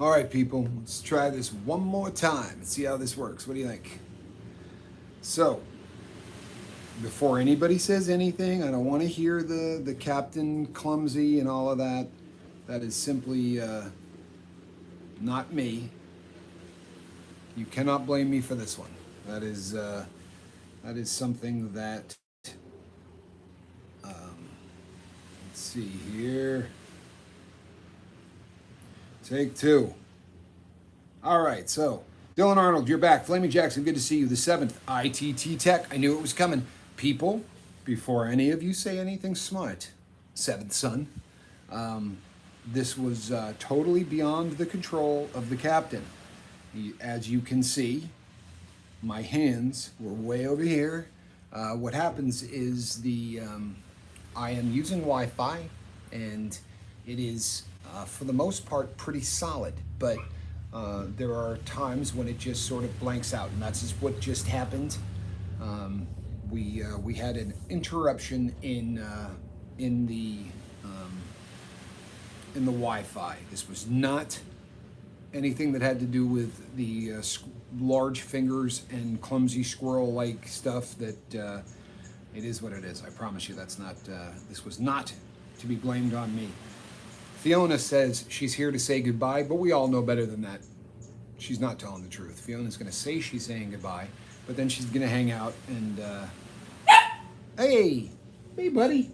All right, people, let's try this one more time and see how this works. What do you think? So, before anybody says anything, I don't want to hear the captain clumsy and all of that. That is simply not me. You cannot blame me for this one. That is something that. Let's see here. Take two. All right, so Dylan Arnold, you're back. Flaming Jackson, good to see you. The seventh ITT Tech. I knew it was coming. People, before any of you say anything smart, seventh son, this was totally beyond the control of the captain. As you can see, my hands were way over here. What happens is I am using Wi-Fi, and it is, for the most part, pretty solid, but there are times when it just sort of blanks out, and that's just what just happened. We had an interruption in the Wi-Fi. This was not anything that had to do with the large fingers and clumsy squirrel-like stuff. That it is what it is. I promise you, that's not. This was not to be blamed on me. Fiona says she's here to say goodbye, but we all know better than that. She's not telling the truth. Fiona's going to say she's saying goodbye, but then she's going to hang out and, hey, buddy.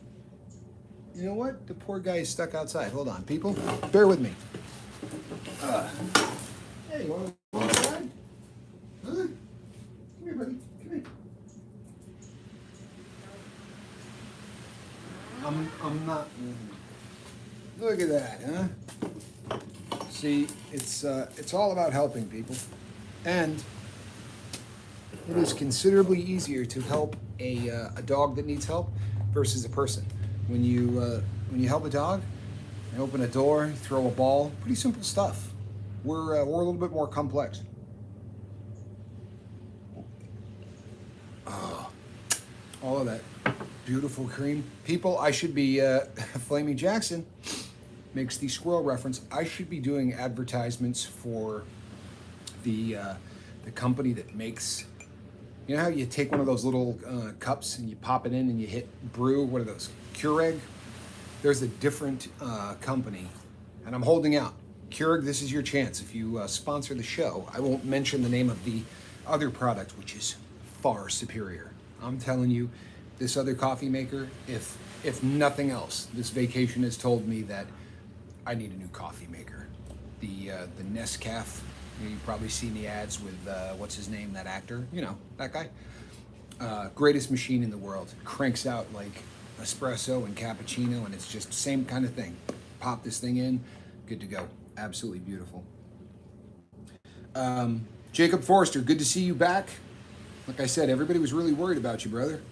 You know what? The poor guy is stuck outside. Hold on, people. Bear with me. Hey, you want to go outside? Huh? Come here, buddy. Come here. I'm not... Look at that, huh? See, it's all about helping people, and it is considerably easier to help a dog that needs help versus a person. When you help a dog and open a door, throw a ball, pretty simple stuff. We're a little bit more complex. Oh, all of that beautiful cream. People, I should be Flaming Jackson makes the squirrel reference. I should be doing advertisements for the company that makes, you know how you take one of those little cups and you pop it in and you hit brew, what are those, Keurig? There's a different company, and I'm holding out. Keurig, this is your chance. If you sponsor the show, I won't mention the name of the other product, which is far superior. I'm telling you, this other coffee maker, if nothing else, this vacation has told me that I need a new coffee maker. The Nescafe, you've probably seen the ads with, what's his name, that actor, you know, that guy. Greatest machine in the world. Cranks out like espresso and cappuccino, and it's just the same kind of thing. Pop this thing in, good to go. Absolutely beautiful. Jacob Forrester, good to see you back. Like I said, everybody was really worried about you, brother.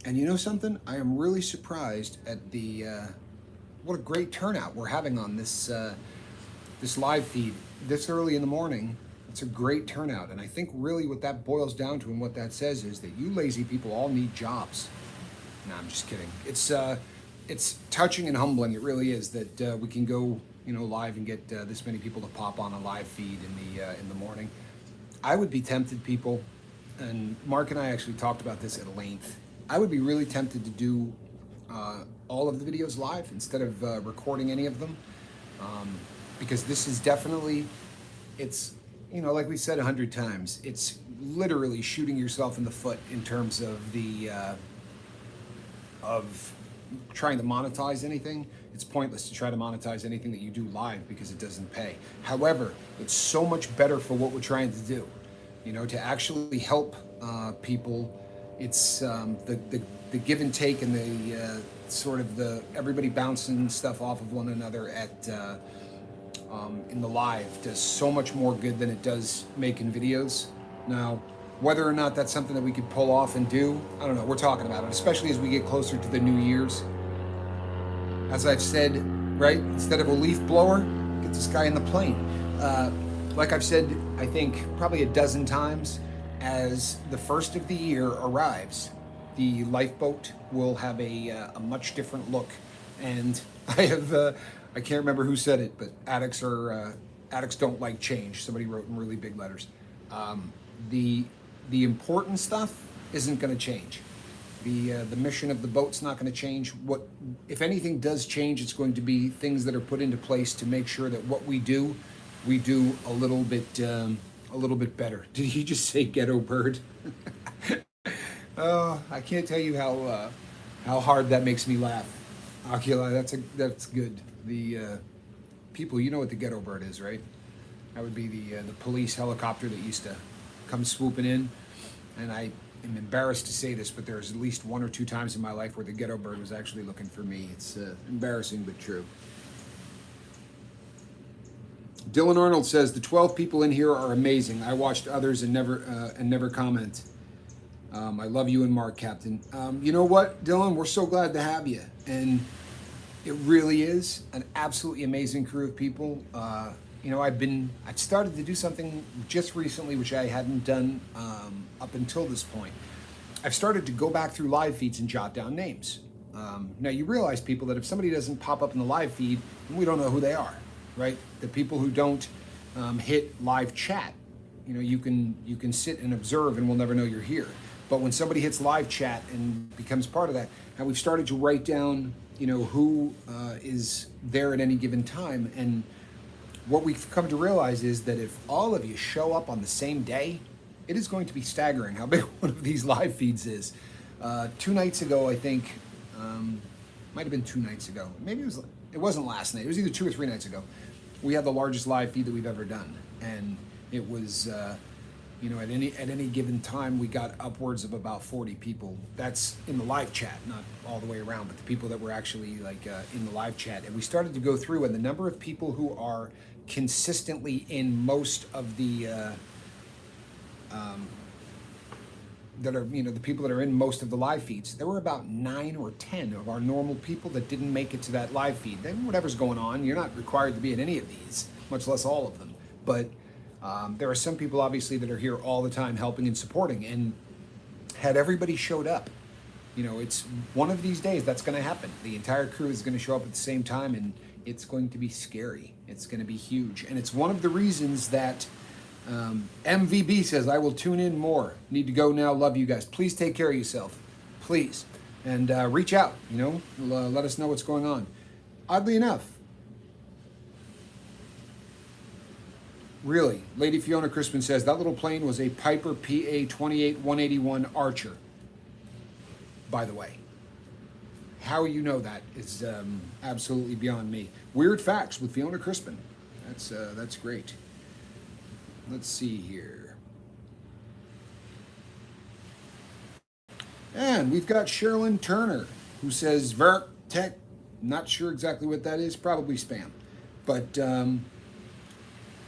And you know something? I am really surprised at the what a great turnout we're having on this this live feed this early in the morning. It's a great turnout, and I think really what that boils down to and what that says is that you lazy people all need jobs. No, I'm just kidding. It's touching and humbling. It really is that we can go, you know, live and get this many people to pop on a live feed in the morning. I would be tempted, people, and Mark and I actually talked about this at length. I would be really tempted to do all of the videos live instead of recording any of them, because this is definitely, it's, you know, like we said 100 times, it's literally shooting yourself in the foot in terms of the of trying to monetize anything. It's pointless to try to monetize anything that you do live because it doesn't pay. However, it's so much better for what we're trying to do, you know, to actually help people. It's the give and take and the sort of the everybody bouncing stuff off of one another at in the live does so much more good than it does making videos. Now, whether or not that's something that we could pull off and do, I don't know. We're talking about it, especially as we get closer to the New Year's. As I've said, right, instead of a leaf blower, get this guy in the plane. Like I've said, I think probably a dozen times, as the first of the year arrives, the lifeboat will have a much different look. And I I can't remember who said it, but addicts don't like change. Somebody wrote in really big letters. Um, the the important stuff isn't going to change. The mission of the boat's not going to change. What if anything does change? It's going to be things that are put into place to make sure that what we do a little bit better. Did he just say ghetto bird? Oh, I can't tell you how hard that makes me laugh. Oculi, that's good. The people, you know what the ghetto bird is, right? That would be the police helicopter that used to come swooping in. And I am embarrassed to say this, but there's at least one or two times in my life where the ghetto bird was actually looking for me. It's embarrassing but true. Dylan Arnold says the 12 people in here are amazing. I watched others and never comment. I love you and Mark, Captain. You know what, Dylan? We're so glad to have you, and it really is an absolutely amazing crew of people. You know, I've started to do something just recently, which I hadn't done up until this point. I've started to go back through live feeds and jot down names. Now you realize, people, that if somebody doesn't pop up in the live feed, we don't know who they are, right? The people who don't hit live chat, you know, you can sit and observe, and we'll never know you're here. But when somebody hits live chat and becomes part of that, and we've started to write down, you know, who is there at any given time. And what we've come to realize is that if all of you show up on the same day, it is going to be staggering how big one of these live feeds is. 2 nights ago, I think, might have been 2 nights ago. Maybe it wasn't last night. It was either 2 or 3 nights ago. We had the largest live feed that we've ever done, and it was, you know, at any given time, we got upwards of about 40 people. That's in the live chat, not all the way around, but the people that were actually like in the live chat. And we started to go through, and the number of people who are consistently in most of the that are, you know, the people that are in most of the live feeds, there were about 9 or 10 of our normal people that didn't make it to that live feed. Then whatever's going on, you're not required to be in any of these, much less all of them. But there are some people, obviously, that are here all the time helping and supporting. And had everybody showed up, you know, it's one of these days that's going to happen. The entire crew is going to show up at the same time, and it's going to be scary. It's going to be huge. And it's one of the reasons that MVB says, I will tune in more. Need to go now. Love you guys. Please take care of yourself. Please. And reach out, you know, let us know what's going on. Oddly enough, really, Lady Fiona Crispin says, that little plane was a Piper PA-28-181 Archer, by the way. How you know that is absolutely beyond me. Weird facts with Fiona Crispin. That's great. Let's see here. And we've got Sherilyn Turner, who says, Vert Tech, not sure exactly what that is, probably spam. But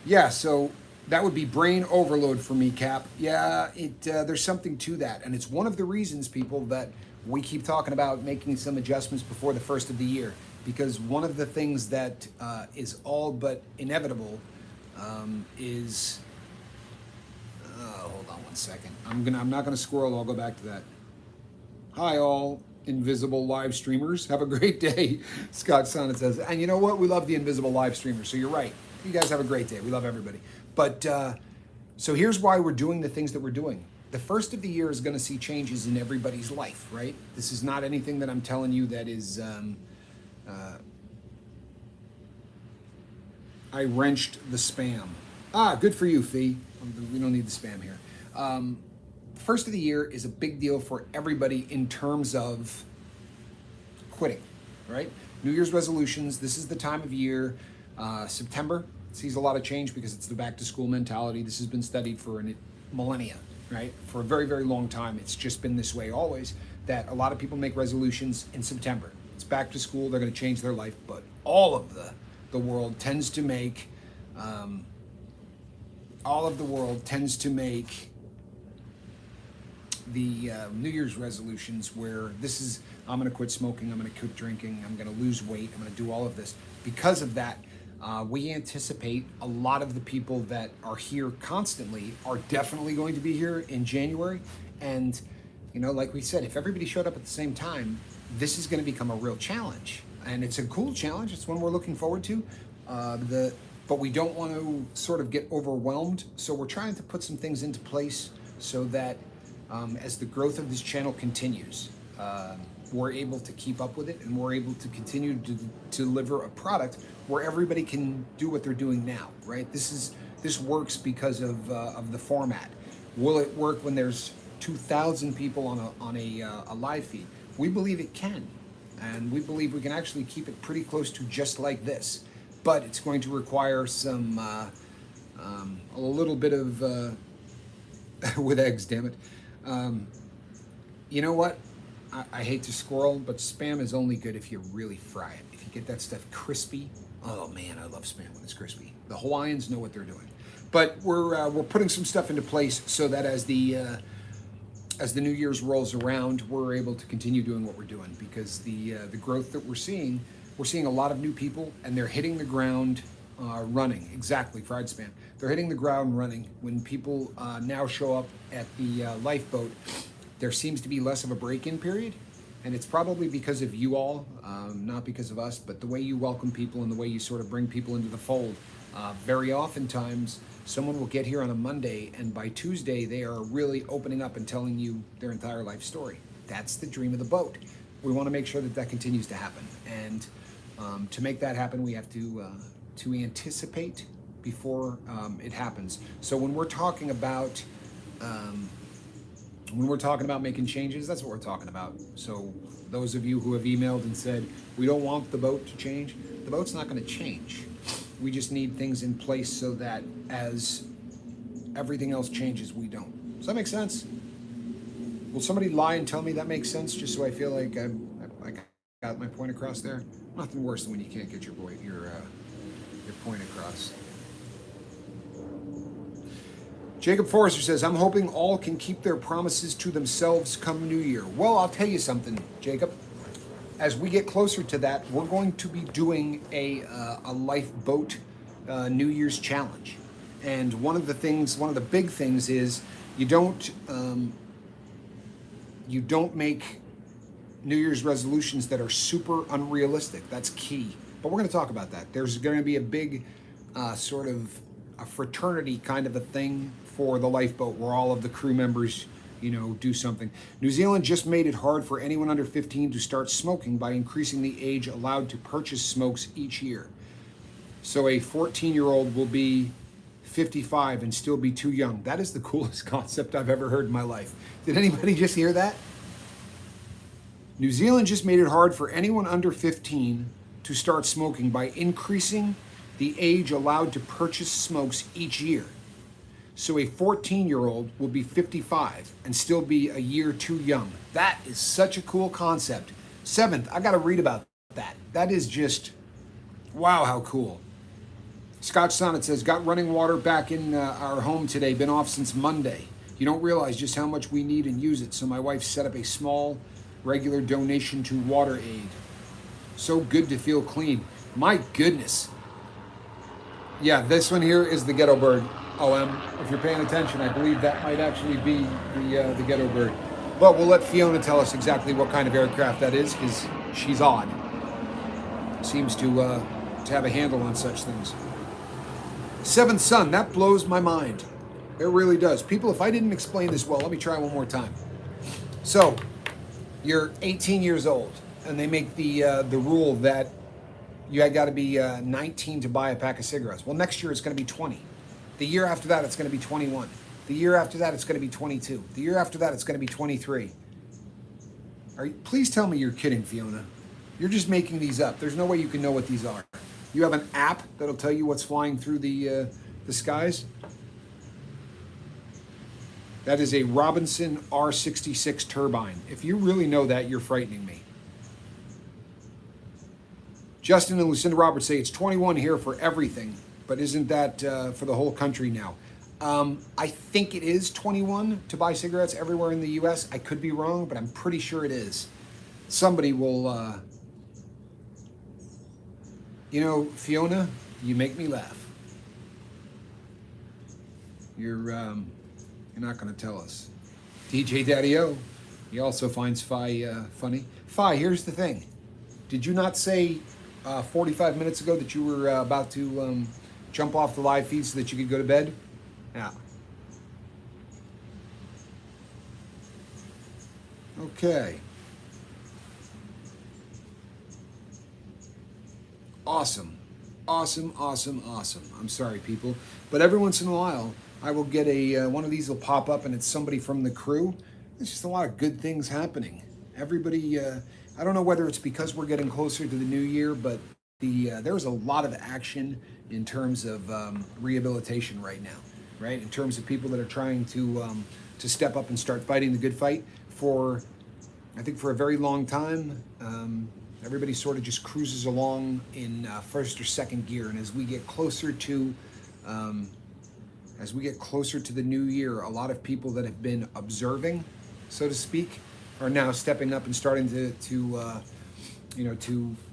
yeah, so that would be brain overload for me, Cap. Yeah, there's something to that. And it's one of the reasons, people, that we keep talking about making some adjustments before the first of the year. Because one of the things that is all but inevitable is... hold on one second. I'm not gonna squirrel. I'll go back to that. Hi, all invisible live streamers. Have a great day. Scott Sonnet says, and you know what? We love the invisible live streamers. So you're right. You guys have a great day. We love everybody. But so here's why we're doing the things that we're doing. The first of the year is going to see changes in everybody's life, right? This is not anything that I'm telling you that is. I wrenched the spam. Good for you, Fee. We don't need the spam here. First of the year is a big deal for everybody in terms of quitting, right? New Year's resolutions. This is the time of year. September sees a lot of change because it's the back to school mentality. This has been studied for millennia, right? For a very, very long time. It's just been this way always, that a lot of people make resolutions in September. It's back to school. They're going to change their life. But all of the world tends to make the New Year's resolutions where this is, I'm going to quit smoking, I'm going to quit drinking, I'm going to lose weight, I'm going to do all of this. Because of that, we anticipate a lot of the people that are here constantly are definitely going to be here in January. And, you know, like we said, if everybody showed up at the same time, this is going to become a real challenge. and it's a cool challenge. It's one we're looking forward to. But we don't want to sort of get overwhelmed. So we're trying to put some things into place so that as the growth of this channel continues, we're able to keep up with it, and we're able to continue to deliver a product where everybody can do what they're doing now, right? This works because of the format. Will it work when there's 2,000 people on a live feed? We believe it can, and we believe we can actually keep it pretty close to just like this. But it's going to require some a little bit of with eggs, damn it. You know what? I hate to squirrel, but spam is only good if you really fry it. If you get that stuff crispy, oh man, I love spam when it's crispy. The Hawaiians know what they're doing. But we're putting some stuff into place so that as the New Year's rolls around, we're able to continue doing what we're doing, because the growth that we're seeing a lot of new people, and they're hitting the ground running. Exactly, fried spam. They're hitting the ground running. When people now show up at the lifeboat, there seems to be less of a break-in period, and it's probably because of you all, not because of us, but the way you welcome people and the way you sort of bring people into the fold. Very oftentimes, someone will get here on a Monday, and by Tuesday, they are really opening up and telling you their entire life story. That's the dream of the boat. We want to make sure that that continues to happen, and to make that happen, we have to anticipate before it happens. So when we're talking about making changes, that's what we're talking about. So those of you who have emailed and said, we don't want the boat to change, the boat's not going to change. We just need things in place so that as everything else changes, we don't. Does that make sense? Will somebody lie and tell me that makes sense, just so I feel like I got my point across there? Nothing worse than when you can't get your point across. Jacob Forrester says, I'm hoping all can keep their promises to themselves come New Year. Well, I'll tell you something, Jacob. As we get closer to that, we're going to be doing a lifeboat New Year's challenge. And one of the big things is you don't make New Year's resolutions that are super unrealistic. That's key. But we're going to talk about that. There's going to be a big sort of a fraternity kind of a thing for the lifeboat where all of the crew members, do something. New Zealand just made it hard for anyone under 15 to start smoking by increasing the age allowed to purchase smokes each year. So a 14-year-old will be 55 and still be too young. That is the coolest concept I've ever heard in my life. Did anybody just hear that? New Zealand just made it hard for anyone under 15 to start smoking by increasing the age allowed to purchase smokes each year. So a 14-year-old will be 55 and still be a year too young. That is such a cool concept. Seventh, I got to read about that. That is just, wow, how cool. Scotch Sonnet says, got running water back in our home today. Been off since Monday. You don't realize just how much we need and use it. So my wife set up a small, regular donation to WaterAid. So good to feel clean. My goodness. Yeah, this one here is the ghetto bird. If you're paying attention, I believe that might actually be the ghetto bird. But we'll let Fiona tell us exactly what kind of aircraft that is, because she's odd. Seems to have a handle on such things. Seventh son, that blows my mind. It really does. People, if I didn't explain this well, let me try one more time. So, you're 18 years old, and they make the rule that you got to be 19 to buy a pack of cigarettes. Well, next year it's going to be 20. The year after that, it's going to be 21. The year after that, it's going to be 22. The year after that, it's going to be 23. Please tell me you're kidding, Fiona. You're just making these up. There's no way you can know what these are. You have an app that'll tell you what's flying through the skies? That is a Robinson R66 turbine. If you really know that, you're frightening me. Justin and Lucinda Roberts say it's 21 here for everything, but isn't that for the whole country now? I think it is 21 to buy cigarettes everywhere in the U.S. I could be wrong, but I'm pretty sure it is. Somebody will, Fiona, you make me laugh. You're not going to tell us. DJ Daddy-O, he also finds Fi funny. Fi, here's the thing. Did you not say 45 minutes ago that you were about to jump off the live feed so that you could go to bed? Yeah. Okay. Awesome. Awesome, awesome, awesome. I'm sorry, people. But every once in a while, I will get a one of these will pop up and it's somebody from the crew. There's just a lot of good things happening. Everybody, I don't know whether it's because we're getting closer to the new year, but there's a lot of action in terms of rehabilitation right now, right? In terms of people that are trying to step up and start fighting the good fight. I think for a very long time, everybody sort of just cruises along in first or second gear, and as we get closer to the new year, a lot of people that have been observing, so to speak, are now stepping up and starting to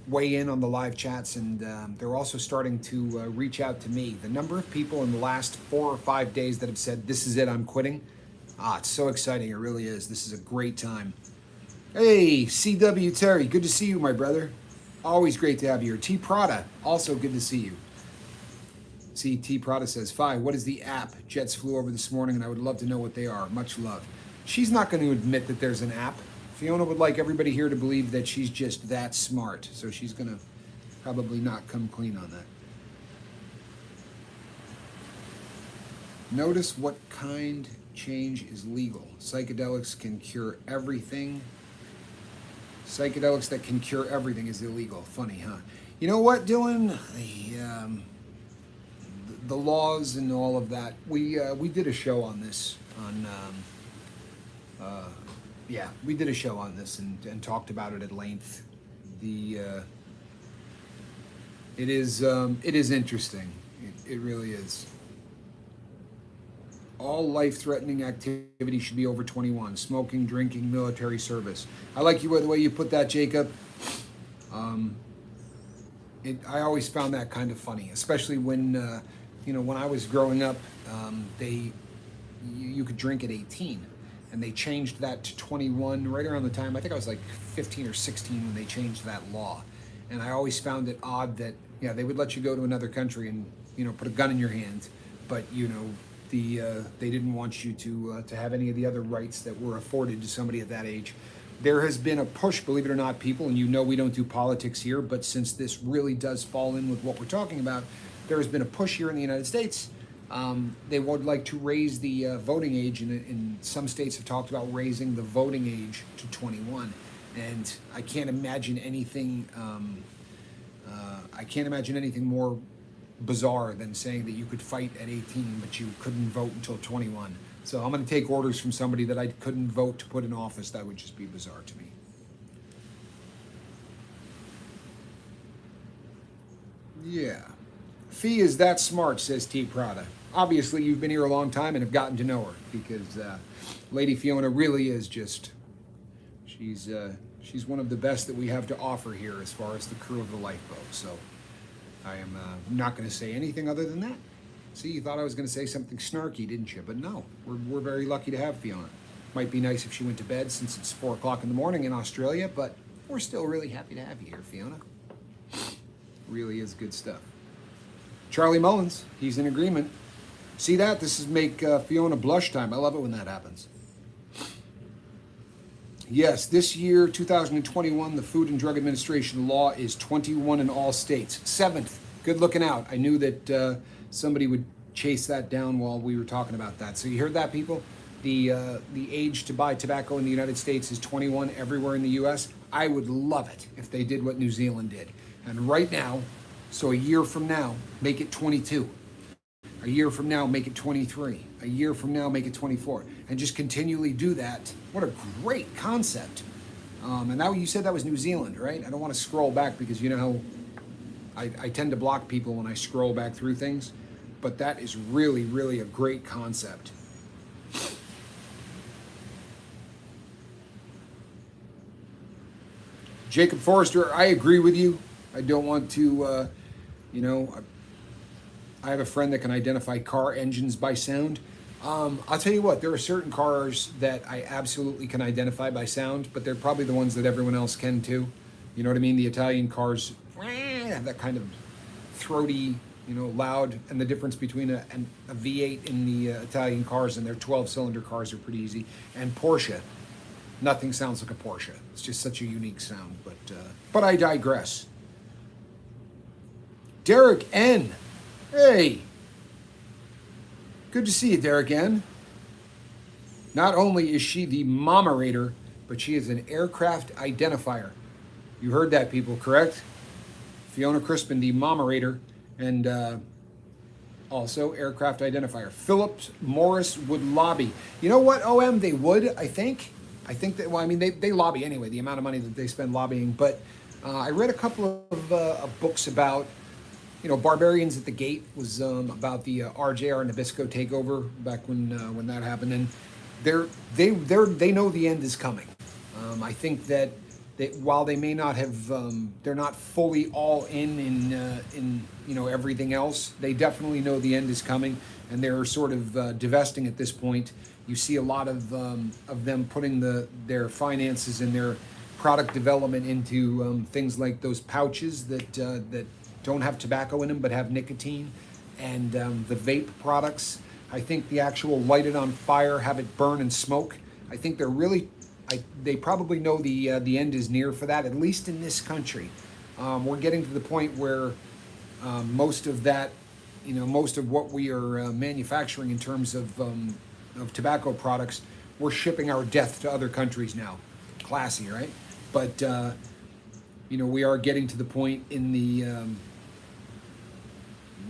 weigh in on the live chats, and they're also starting to reach out to me. The number of people in the last 4 or 5 days that have said, "This is it, I'm quitting." It's so exciting. It really is. This is a great time. Hey, CW Terry, good to see you, my brother. Always great to have you here. T Prada, also good to see you. See, T Prada says, "Fi, what is the app? Jets flew over this morning and I would love to know what they are. Much love." She's not going to admit that there's an app. Fiona would like everybody here to believe that she's just that smart. So she's going to probably not come clean on that. Notice what kind change is legal. Psychedelics can cure everything. Psychedelics that can cure everything is illegal. Funny, huh? You know what, Dylan? The laws and all of that. We did a show on this. We did a show on this and talked about it at length. It is interesting. It really is. All life-threatening activity should be over 21. Smoking, drinking, military service. I like the way you put that, Jacob. I always found that kind of funny, especially when when I was growing up, you could drink at 18, and they changed that to 21 right around the time I think I was like 15 or 16 when they changed that law, and I always found it odd that they would let you go to another country and put a gun in your hand, but they didn't want you to have any of the other rights that were afforded to somebody at that age. There has been a push, believe it or not, people, and we don't do politics here, but since this really does fall in with what we're talking about, there has been a push here in the United States. They would like to raise the voting age, and some states have talked about raising the voting age to 21. And I can't imagine anything. More bizarre than saying that you could fight at 18 but you couldn't vote until 21. So I'm going to take orders from somebody that I couldn't vote to put in office. That would just be bizarre to me. Yeah. Fee is that smart, says T Prada. Obviously you've been here a long time and have gotten to know her, because Lady Fiona really is just, she's one of the best that we have to offer here as far as the crew of the lifeboat. So I am not going to say anything other than that. See, you thought I was going to say something snarky, didn't you? But no, we're very lucky to have Fiona. Might be nice if she went to bed since it's 4 o'clock in the morning in Australia, but we're still really happy to have you here, Fiona. Really is good stuff. Charlie Mullins, he's in agreement. See that? This is make Fiona blush time. I love it when that happens. Yes, this year, 2021, the Food and Drug Administration law is 21 in all states. 7th. Good looking out. I knew that somebody would chase that down while we were talking about that. So you heard that, people? The age to buy tobacco in the United States is 21 everywhere in the U.S. I would love it if they did what New Zealand did. And right now, so a year from now, make it 22. A year from now, make it 23. A year from now, make it 24. And just continually do that. What a great concept. And now you said that was New Zealand, right? I don't want to scroll back because you know how I tend to block people when I scroll back through things. But that is really, really a great concept. Jacob Forrester, I agree with you. I don't want to, I have a friend that can identify car engines by sound. I'll tell you what, there are certain cars that I absolutely can identify by sound, but they're probably the ones that everyone else can too. You know what I mean? The Italian cars have that kind of throaty, loud, and the difference between a V8 in the Italian cars and their 12-cylinder cars are pretty easy. And Porsche, nothing sounds like a Porsche. It's just such a unique sound. But I digress. Derek N. Hey, good to see you, Derek N. Not only is she the Momerator, but she is an aircraft identifier. You heard that, people, correct? Fiona Crispin, the Momerator, and also aircraft identifier. Philip Morris would lobby. You know what, OM? They would, I think. I think that, well, I mean, they lobby anyway, the amount of money that they spend lobbying. But I read a couple of books about, Barbarians at the Gate was about the RJR Nabisco takeover back when that happened. And they know the end is coming. I think that while they may not have, they're not fully all in everything else. They definitely know the end is coming, and they're sort of divesting at this point. You see a lot of them putting their finances and their product development into things like those pouches that don't have tobacco in them but have nicotine, and the vape products. I think the actual light it on fire, have it burn and smoke. I think they're really. They probably know the end is near for that, at least in this country. We're getting to the point where most of that, most of what we are manufacturing in terms of tobacco products, we're shipping our death to other countries now. Classy, right? But we are getting to the point in the.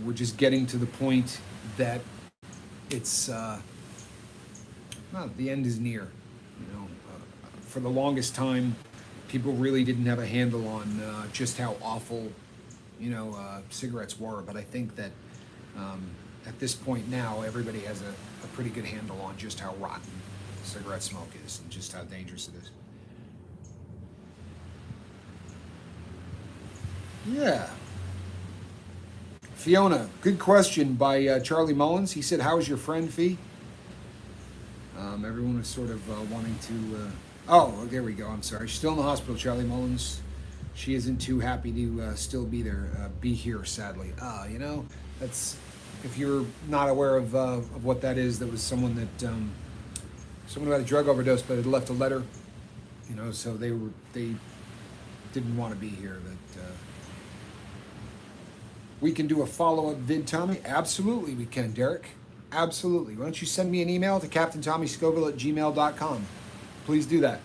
We're just getting to the point that it's the end is near. For the longest time, people really didn't have a handle on just how awful, cigarettes were. But I think that at this point now, everybody has a pretty good handle on just how rotten cigarette smoke is and just how dangerous it is. Yeah. Fiona, good question by Charlie Mullins. He said, "How's your friend, Fee?" Everyone was sort of wanting to... Oh, there we go. I'm sorry. She's still in the hospital, Charlie Mullins. She isn't too happy to still be there, be here, sadly. That's, if you're not aware of what that is, that was someone who had a drug overdose, but had left a letter, so they didn't want to be here. We can do a follow-up vid, Tommy? Absolutely we can, Derek. Absolutely. Why don't you send me an email to CaptainTommyScoville@gmail.com. Please do that.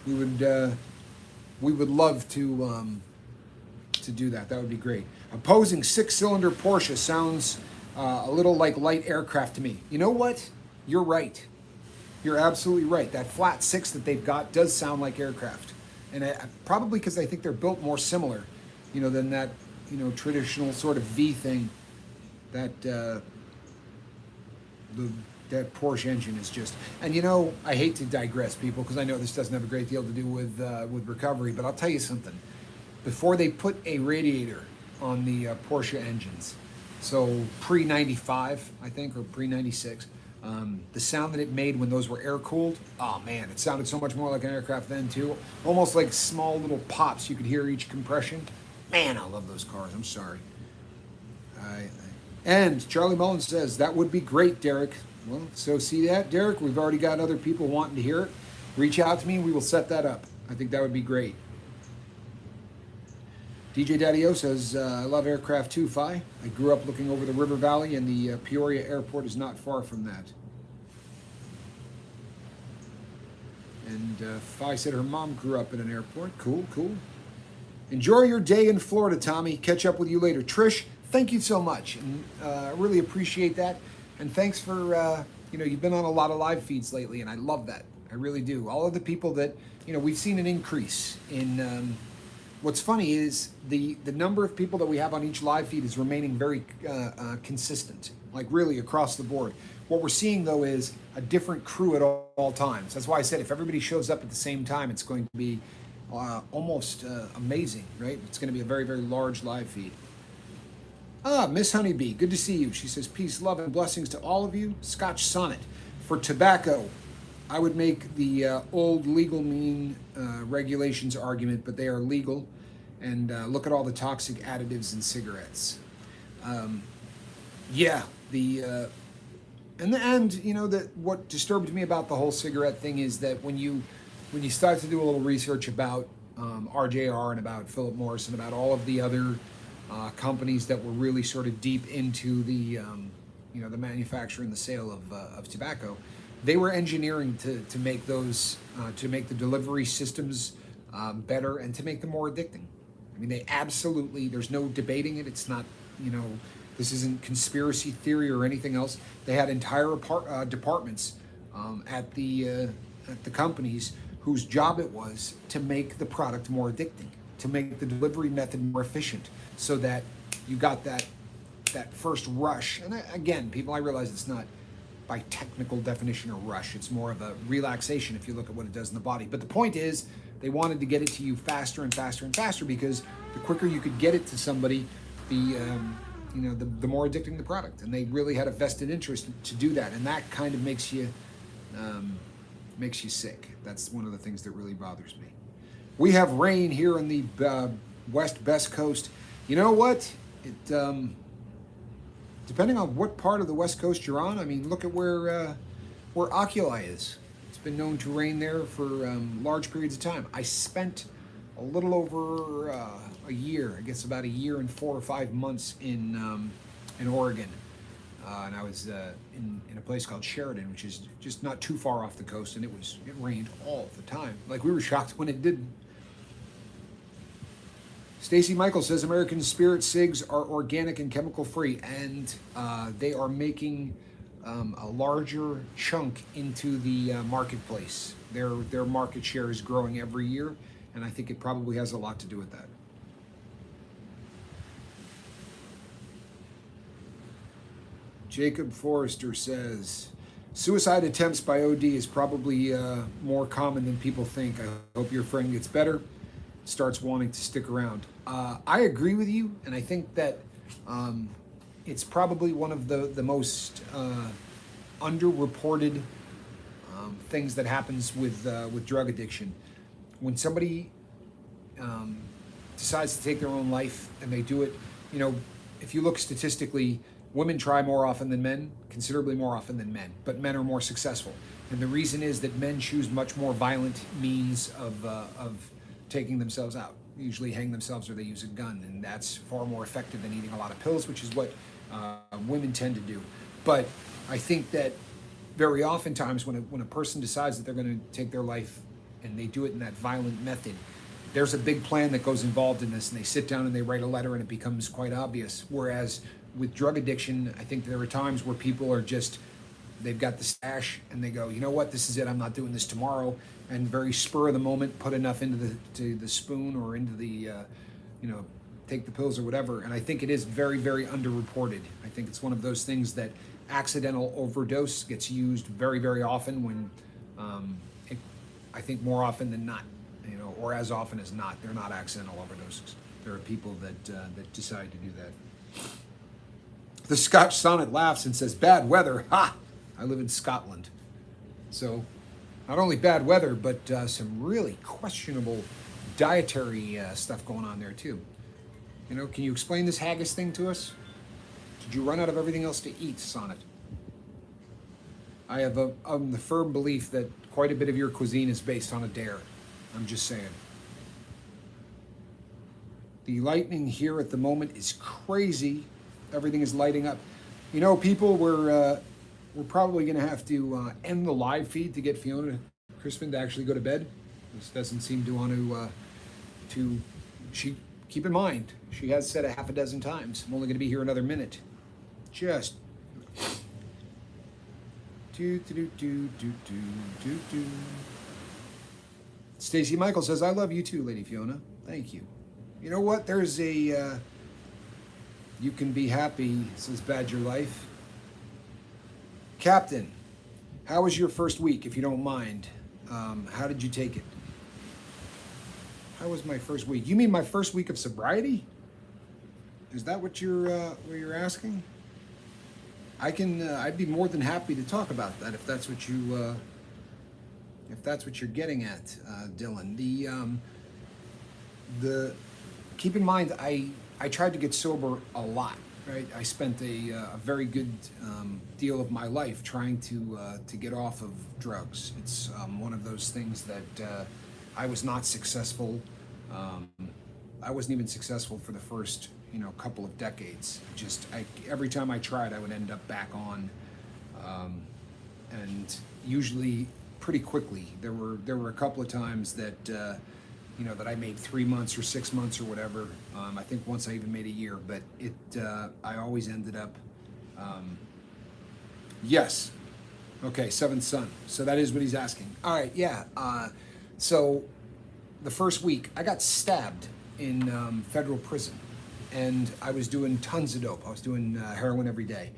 We would love to do that. That would be great. Opposing 6-cylinder Porsche sounds a little like light aircraft to me. You know what? You're right. You're absolutely right. That flat 6 that they've got does sound like aircraft, and probably because I think they're built more similar, than that traditional sort of V thing. That Porsche engine is just, and I hate to digress, people, because I know this doesn't have a great deal to do with recovery, but I'll tell you something. Before they put a radiator on the Porsche engines, so pre-95, I think, or pre-96, the sound that it made when those were air-cooled, oh man, it sounded so much more like an aircraft then too. Almost like small little pops. You could hear each compression. Man, I love those cars. I'm sorry. And Charlie Mullins says, that would be great, Derek. Well, so see that, Derek? We've already got other people wanting to hear it. Reach out to me and we will set that up. I think that would be great. DJ Daddy-O says, I love aircraft too, Fi. I grew up looking over the river valley, and the Peoria airport is not far from that. And Fi said her mom grew up in an airport. Cool, cool. Enjoy your day in Florida, Tommy. Catch up with you later. Trish, thank you so much. And I really appreciate that. And thanks for, you've been on a lot of live feeds lately, and I love that. I really do. All of the people that, we've seen an increase in, what's funny is the number of people that we have on each live feed is remaining very consistent, like really across the board. What we're seeing, though, is a different crew at all times. That's why I said if everybody shows up at the same time, it's going to be almost amazing, right? It's going to be a very, very large live feed. Miss Honeybee, good to see you. She says, peace, love, and blessings to all of you. Scotch Sonnet. For tobacco, I would make the old legal mean regulations argument, but they are legal. and look at all the toxic additives in cigarettes. Yeah, the in the end, you know, that what disturbed me about the whole cigarette thing is that when you start to do a little research about RJR and about Philip Morris and about all of the other companies that were really sort of deep into the you know, the manufacture and the sale of tobacco, they were engineering to make those to make the delivery systems better and to make them more addicting. I mean, they absolutely, there's no debating it. It's not, you know, this isn't conspiracy theory or anything else. They had entire departments at the companies whose job it was to make the product more addicting, to make the delivery method more efficient, so that you got that first rush. And again, people, I realize it's not by technical definition a rush. It's more of a relaxation if you look at what it does in the body. But the point is, they wanted to get it to you faster and faster and faster, because the quicker you could get it to somebody, you know, the more addicting the product. And they really had a vested interest to do that. And that kind of makes you sick. That's one of the things that really bothers me. We have rain here on the west coast. You know what? It depending on what part of the West Coast you're on. I mean, look at where Oculi is. It's been known to rain there for large periods of time. I spent a little over a year, I guess about a year and 4 or 5 months in Oregon. And I was in a place called Sheridan, which is just not too far off the coast, and it rained all the time. Like, we were shocked when it didn't. Stacy Michael says American Spirit cigs are organic and chemical free, and they are making a larger chunk into the marketplace. Their market share is growing every year, and I think it probably has a lot to do with that. Jacob Forrester says, suicide attempts by OD is probably more common than people think. I hope your friend gets better, starts wanting to stick around. I agree with you, and I think that it's probably one of the most underreported things that happens with drug addiction. When somebody decides to take their own life and they do it, you know, if you look statistically, women try more often than men, considerably more often than men, but men are more successful. And the reason is that men choose much more violent means of taking themselves out. They usually hang themselves or they use a gun, and that's far more effective than eating a lot of pills, which is what women tend to do. But I think that very oftentimes when a person decides that they're going to take their life and they do it in that violent method, there's a big plan that goes involved in this, and they sit down and they write a letter and it becomes quite obvious. Whereas with drug addiction, I think there are times where people are just, they've got the stash and they go, you know what, this is it, I'm not doing this tomorrow, and very spur of the moment put enough into the spoon or into the, you know, take the pills or whatever. And I think it is very, very underreported. I think it's one of those things that accidental overdose gets used very, very often when, I think more often than not, you know, or as often as not, they're not accidental overdoses. There are people that decide to do that. The Scotch Sonnet laughs and says, bad weather, ha! I live in Scotland. So, not only bad weather, but some really questionable dietary stuff going on there too. You know, can you explain this haggis thing to us? Did you run out of everything else to eat, Sonnet? I have the firm belief that quite a bit of your cuisine is based on a dare. I'm just saying. The lightning here at the moment is crazy. Everything is lighting up. You know, people, we're probably going to have to end the live feed to get Fiona Crispin to actually go to bed. This doesn't seem to want to. She, keep in mind, she has said a half a dozen times, I'm only going to be here another minute. Just. Stacy Michael says, I love you too, Lady Fiona. Thank you. You know what? There's a. You can be happy, says Badger Life. Captain, how was your first week, if you don't mind? How did you take it? How was my first week? You mean my first week of sobriety? Is that what you're asking? I'd be more than happy to talk about that if that's what you're getting at, Dylan. The keep in mind, I tried to get sober a lot. Right, I spent a very good deal of my life trying to get off of drugs. It's one of those things that I was not successful. Um, I wasn't even successful for the first couple of decades. Every time I tried, I would end up back on, and usually pretty quickly. There were a couple of times that that I made 3 months or 6 months or whatever. I think once I even made a year, but I always ended up. Yes. Okay, seventh son. So that is what he's asking. All right, yeah. So the first week, I got stabbed in federal prison, and I was doing tons of dope. I was doing heroin every day.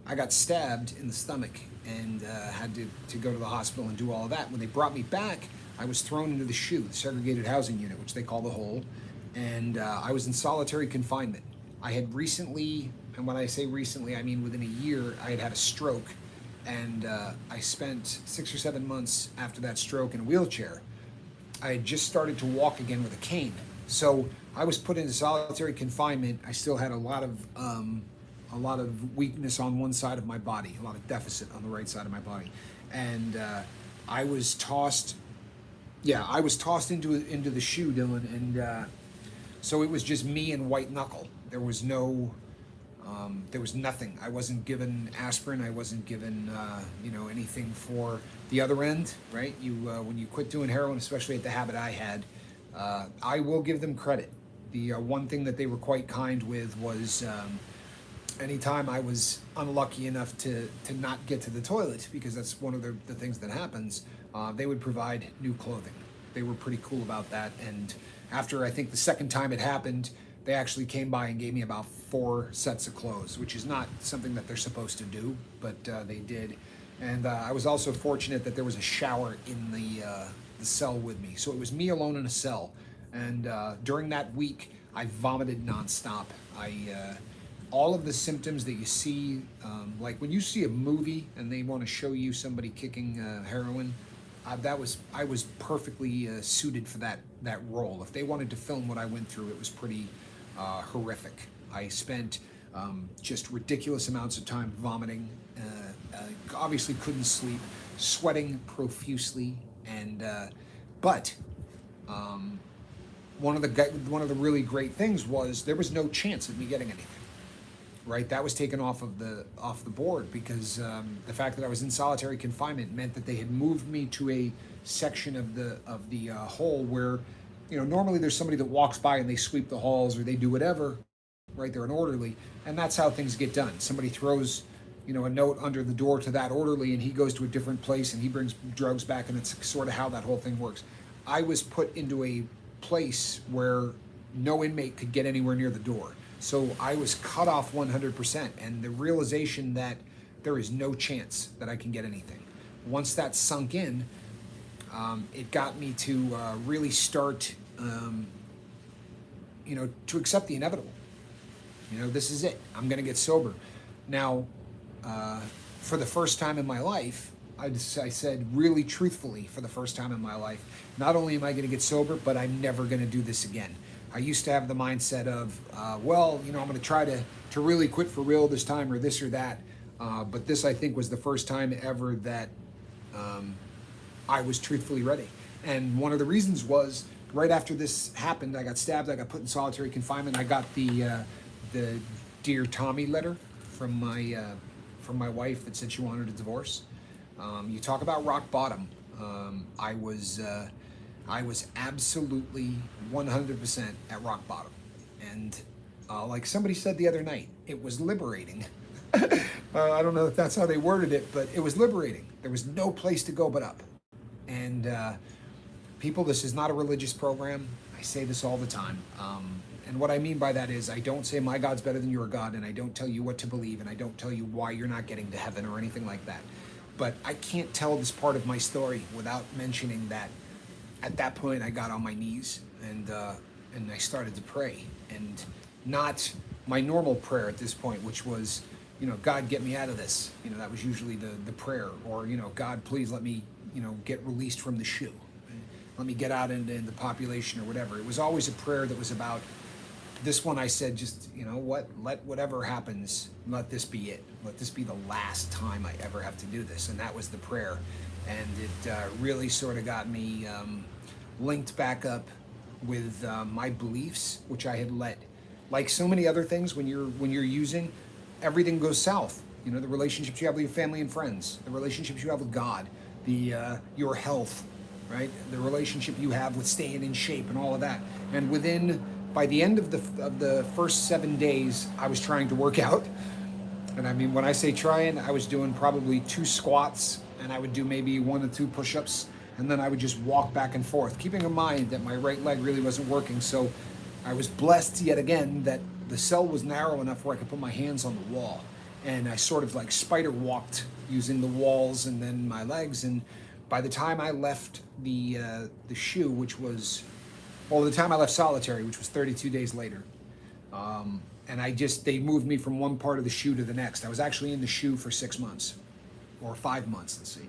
I got stabbed in the stomach and had to go to the hospital and do all of that. When they brought me back, I was thrown into the SHU, the segregated housing unit, which they call the hole, and I was in solitary confinement. I had recently, and when I say recently, I mean within a year, I had had a stroke, and I spent 6 or 7 months after that stroke in a wheelchair. I had just started to walk again with a cane. So I was put into solitary confinement. I still had a lot of weakness on one side of my body, a lot of deficit on the right side of my body, and I was tossed. Yeah, I was tossed into the SHU, Dylan, and so it was just me and white knuckle. There was nothing. I wasn't given aspirin. I wasn't given anything for the other end. Right? When you quit doing heroin, especially at the habit I had, I will give them credit. The one thing that they were quite kind with was anytime I was unlucky enough to not get to the toilet, because that's one of the things that happens, they would provide new clothing. They were pretty cool about that. And after I think the second time it happened, they actually came by and gave me about 4 sets of clothes, which is not something that they're supposed to do, but they did. And I was also fortunate that there was a shower in the cell with me. So it was me alone in a cell. And during that week, I vomited nonstop. All of the symptoms that you see, like when you see a movie and they want to show you somebody kicking heroin, I was perfectly suited for that role. If they wanted to film what I went through, it was pretty horrific. I spent just ridiculous amounts of time vomiting, obviously couldn't sleep, sweating profusely, and but one of the really great things was there was no chance of me getting anything. Right, that was taken off the board because the fact that I was in solitary confinement meant that they had moved me to a section of the hole where, normally there's somebody that walks by and they sweep the halls or they do whatever, right? They're an orderly, and that's how things get done. Somebody throws, a note under the door to that orderly, and he goes to a different place and he brings drugs back, and it's sort of how that whole thing works. I was put into a place where no inmate could get anywhere near the door. So I was cut off 100%, and the realization that there is no chance that I can get anything. Once that sunk in, it got me to really start, to accept the inevitable. This is it. I'm going to get sober. Now, for the first time in my life, I said really truthfully, for the first time in my life, not only am I going to get sober, but I'm never going to do this again. I used to have the mindset of, I'm going to try to really quit for real this time or this or that. But this, I think, was the first time ever that I was truthfully ready. And one of the reasons was right after this happened, I got stabbed, I got put in solitary confinement. I got the Dear Tommy letter from my wife that said she wanted a divorce. You talk about rock bottom. I was absolutely 100% at rock bottom. And like somebody said the other night, it was liberating. I don't know if that's how they worded it, but it was liberating. There was no place to go but up. And people, this is not a religious program. I say this all the time. And what I mean by that is I don't say my God's better than your God, and I don't tell you what to believe, and I don't tell you why you're not getting to heaven or anything like that. But I can't tell this part of my story without mentioning that at that point I got on my knees and I started to pray, and not my normal prayer at this point, which was, God, get me out of this. That was usually the prayer, or, God, please let me, get released from the SHU. Let me get out into the population or whatever. It was always a prayer that was about this one I said, just, you know what, let whatever happens, let this be it. Let this be the last time I ever have to do this. And that was the prayer. And it really sort of got me linked back up with my beliefs, which I had let. Like so many other things, when you're using, everything goes south. You know, the relationships you have with your family and friends, the relationships you have with God, the your health, right? The relationship you have with staying in shape and all of that. And by the end of the first 7 days, I was trying to work out. And I mean, when I say trying, I was doing probably 2 squats, and I would do maybe 1 or 2 push-ups, and then I would just walk back and forth, keeping in mind that my right leg really wasn't working. So I was blessed yet again that the cell was narrow enough where I could put my hands on the wall. And I sort of like spider walked using the walls and then my legs. And by the time I left the shoe, which was, well, the time I left solitary, which was 32 days later, and they moved me from one part of the shoe to the next. I was actually in the shoe for 6 months, or 5 months, let's see,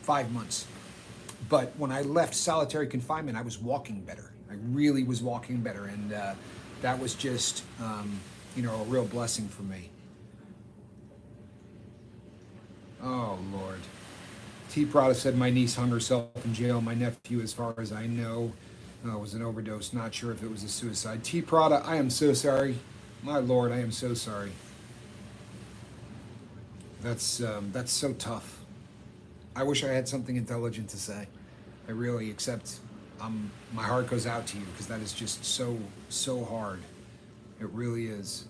5 months. But when I left solitary confinement, I was walking better. I really was walking better, and that was just, a real blessing for me. Oh, Lord. T. Prada said my niece hung herself in jail. My nephew, as far as I know, was an overdose. Not sure if it was a suicide. T. Prada, I am so sorry. My Lord, I am so sorry. That's so tough. I wish I had something intelligent to say. I really, except my heart goes out to you, because that is just so hard. It really is.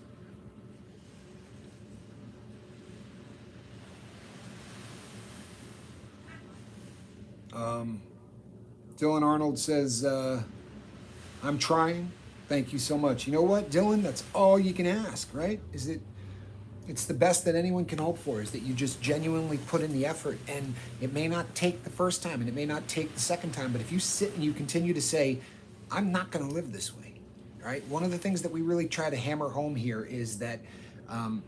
Dylan Arnold says, I'm trying. Thank you so much. You know what, Dylan? That's all you can ask, right? It's the best that anyone can hope for, is that you just genuinely put in the effort. And it may not take the first time, and it may not take the second time, but if you sit and you continue to say, I'm not going to live this way, right? One of the things that we really try to hammer home here is that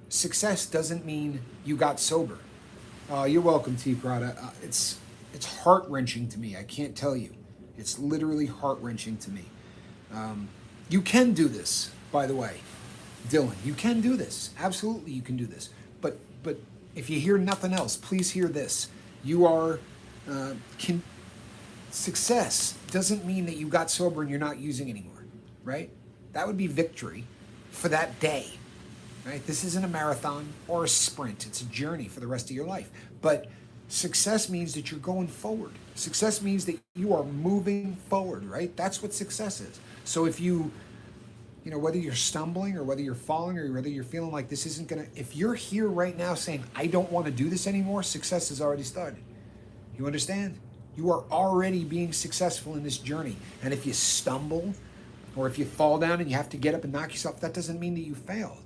success doesn't mean you got sober. You're welcome, T. Prada. It's heart-wrenching to me. I can't tell you. It's literally heart-wrenching to me. You can do this, by the way. Dylan, you can do this. Absolutely, you can do this. But if you hear nothing else, please hear this. You are success doesn't mean that you got sober and you're not using anymore, right? That would be victory for that day, right? This isn't a marathon or a sprint. It's a journey for the rest of your life. But success means that you're going forward. Success means that you are moving forward, right? That's what success is. So if whether you're stumbling or whether you're falling or whether you're feeling like this isn't if you're here right now saying, I don't want to do this anymore, success has already started. You understand? You are already being successful in this journey. And if you stumble or if you fall down and you have to get up and knock yourself, that doesn't mean that you failed,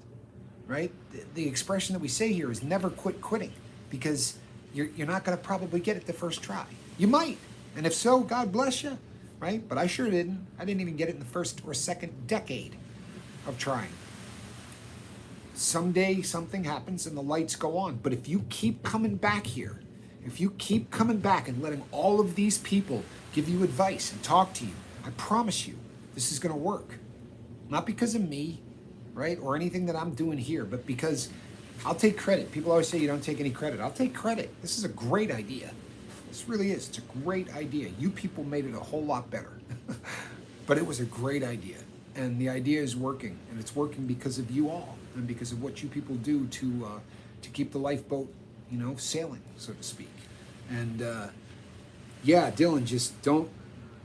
right? The expression that we say here is never quit quitting, because you're not going to probably get it the first try. You might. And if so, God bless you, right? But I sure didn't. I didn't even get it in the first or second decade of trying. Someday something happens and the lights go on. But if you keep coming back here, if you keep coming back and letting all of these people give you advice and talk to you, I promise you, this is going to work. Not because of me, right, or anything that I'm doing here, but because I'll take credit. People always say you don't take any credit. I'll take credit. This is a great idea. This really is. It's a great idea. You people made it a whole lot better. But it was a great idea. And the idea is working. And it's working because of you all and because of what you people do to keep the lifeboat, sailing, so to speak. And Dylan, just don't,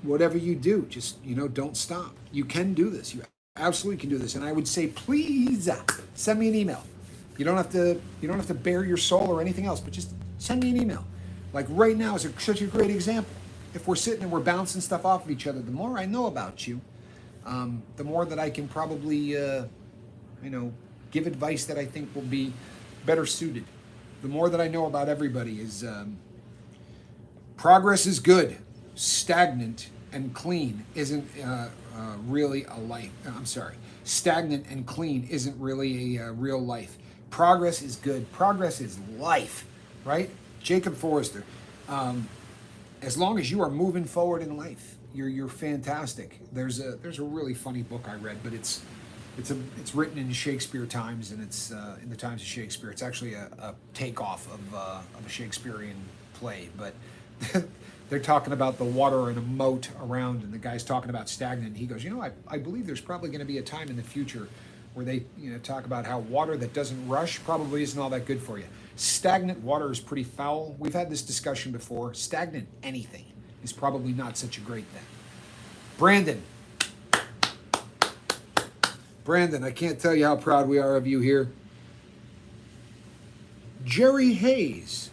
whatever you do, just, don't stop. You can do this. You absolutely can do this. And I would say, please send me an email. You don't have to bare your soul or anything else, but just send me an email. Like right now is such a great example. If we're sitting and we're bouncing stuff off of each other, the more I know about you, the more that I can probably, give advice that I think will be better suited. The more that I know about everybody is progress is good. Stagnant and clean isn't really a life. I'm sorry. Stagnant and clean isn't really a real life. Progress is good. Progress is life, right? Jacob Forrester. As long as you are moving forward in life, you're fantastic. There's a really funny book I read, but it's It's written in Shakespeare times, and it's in the times of Shakespeare. It's actually a takeoff of a Shakespearean play, but they're talking about the water in a moat around, and the guy's talking about stagnant. And he goes, I believe there's probably going to be a time in the future where they talk about how water that doesn't rush probably isn't all that good for you. Stagnant water is pretty foul. We've had this discussion before. Stagnant anything is probably not such a great thing. Brandon, I can't tell you how proud we are of you here. Jerry Hayes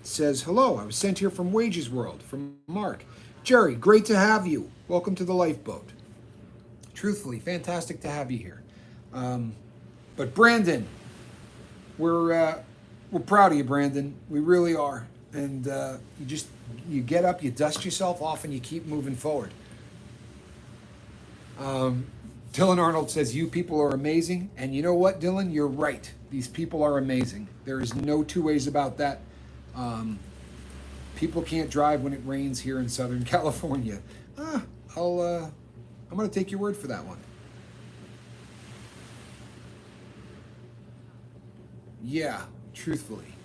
says, hello, I was sent here from Wages World, from Mark. Jerry, great to have you. Welcome to the lifeboat. Truthfully, fantastic to have you here. But Brandon, we're proud of you, Brandon. We really are. And you get up, you dust yourself off, and you keep moving forward. Dylan Arnold says, you people are amazing. And you know what, Dylan? You're right. These people are amazing. There is no two ways about that. People can't drive when it rains here in Southern California. I'm going to take your word for that one. Yeah, truthfully.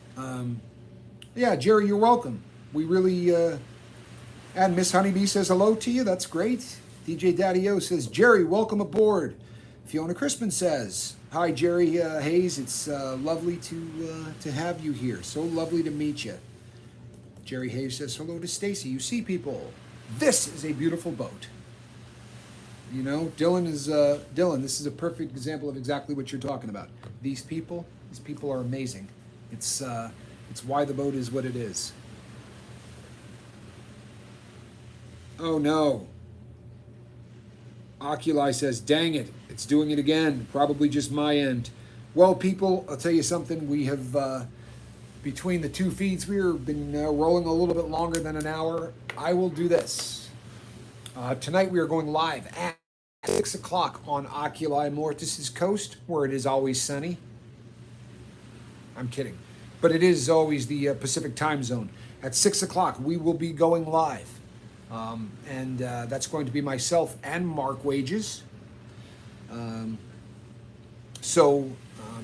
Yeah, Jerry, you're welcome. We really, and Miss Honeybee says hello to you. That's great. DJ Daddy O says, Jerry, welcome aboard. Fiona Crispin says, hi, Jerry Hayes. It's lovely to have you here. So lovely to meet you. Jerry Hayes says, hello to Stacy. You see, people, this is a beautiful boat. Dylan, this is a perfect example of exactly what you're talking about. These people are amazing. It's why the boat is what it is. Oh no. Oculi says, dang it, it's doing it again. Probably just my end. Well, people, I'll tell you something. We have, between the two feeds, we've been rolling a little bit longer than an hour. I will do this. Tonight we are going live at 6 o'clock on Oculi Mortis' coast, where it is always sunny. I'm kidding. But it is always the Pacific time zone. At 6 o'clock, we will be going live. And that's going to be myself and Mark Wages. So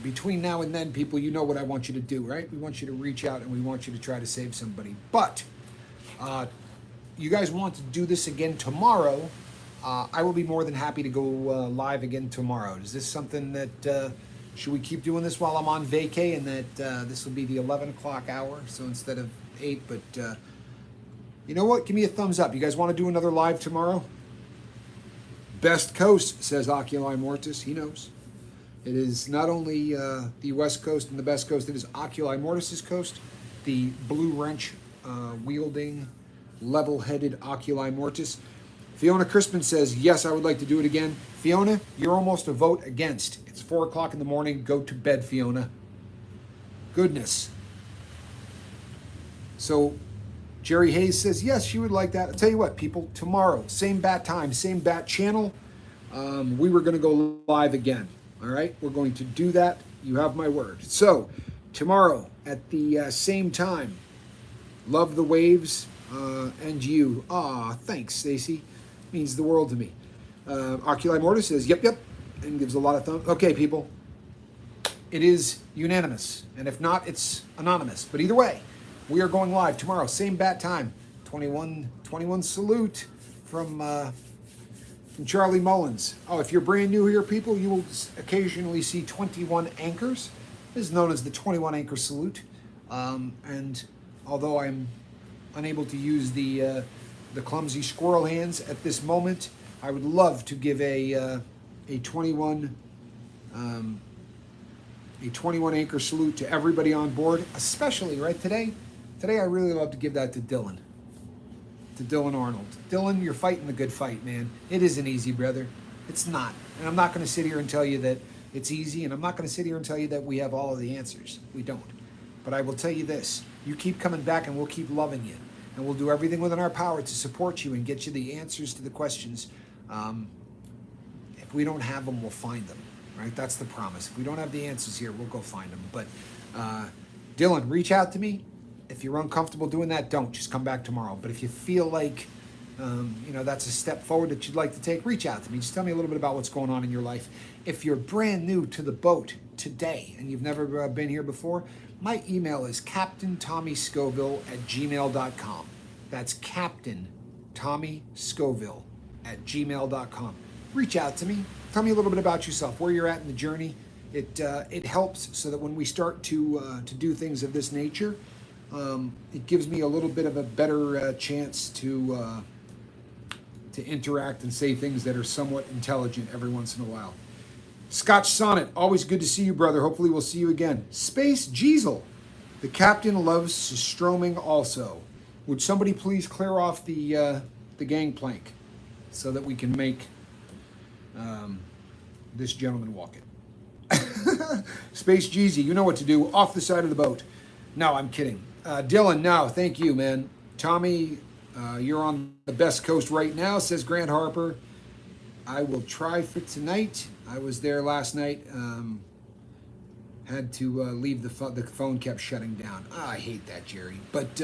between now and then, people, you know what I want you to do, right? We want you to reach out and we want you to try to save somebody. But you guys want to do this again tomorrow, I will be more than happy to go live again tomorrow. Is this something that, should we keep doing this while I'm on vacay, and that this will be the 11 o'clock hour, so instead of 8, but you know what? Give me a thumbs up. You guys want to do another live tomorrow? Best Coast, says Oculi Mortis. He knows. It is not only the West Coast and the best coast, it is Oculi Mortis' coast, the blue wrench wielding, level-headed Oculi Mortis. Fiona Crispin says, yes, I would like to do it again. Fiona, you're almost a vote against. It's 4 o'clock in the morning. Go to bed, Fiona. Goodness. So Jerry Hayes says, yes, she would like that. I'll tell you what, people, tomorrow, same bat time, same bat channel, we were going to go live again. All right, we're going to do that. You have my word. So tomorrow at the same time, love the waves and you. Thanks, Stacy. Means the world to me. Oculi Mortis says, yep, and gives a lot of thumbs. Okay, people, it is unanimous. And if not, it's anonymous. But either way, we are going live tomorrow, same bat time, 21 salute from Charlie Mullins. Oh, if you're brand new here, people, you will occasionally see 21 anchors. This is known as the 21 anchor salute. And although I'm unable to use the clumsy squirrel hands at this moment, I would love to give a 21 anchor salute to everybody on board, especially right today. Today, I really love to give that to Dylan Arnold. Dylan, you're fighting the good fight, man. It isn't easy, brother. It's not. And I'm not going to sit here and tell you that it's easy, and I'm not going to sit here and tell you that we have all of the answers. We don't. But I will tell you this. You keep coming back, and we'll keep loving you. And we'll do everything within our power to support you and get you the answers to the questions. If we don't have them, we'll find them. Right? That's the promise. If we don't have the answers here, we'll go find them. But Dylan, reach out to me. If you're uncomfortable doing that, don't. Just come back tomorrow. But if you feel like that's a step forward that you'd like to take, reach out to me. Just tell me a little bit about what's going on in your life. If you're brand new to the boat today and you've never been here before, my email is captaintommyscoville@gmail.com. That's captaintommyscoville@gmail.com. Reach out to me. Tell me a little bit about yourself, where you're at in the journey. It helps so that when we start to do things of this nature, it gives me a little bit of a better chance to interact and say things that are somewhat intelligent every once in a while. Scotch Sonnet, always good to see you, brother. Hopefully we'll see you again. Space Jeezel, the captain loves stroming also. Would somebody please clear off the gangplank so that we can make this gentleman walk it? Space Jeezy, you know what to do. Off the side of the boat. No, I'm kidding. Dylan, no, thank you, man. Tommy, you're on the best coast right now, says Grant Harper. I will try for tonight. I was there last night. Had to leave the phone kept shutting down. I hate that, Jerry. But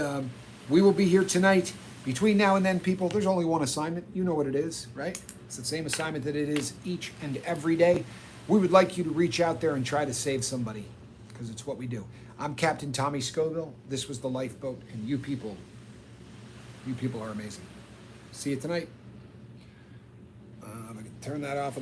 we will be here tonight. Between now and then, people, there's only one assignment. You know what it is, right? It's the same assignment that it is each and every day. We would like you to reach out there and try to save somebody, because it's what we do. I'm Captain Tommy Scoville. This was the Lifeboat, and you people are amazing. See you tonight. I can turn that off.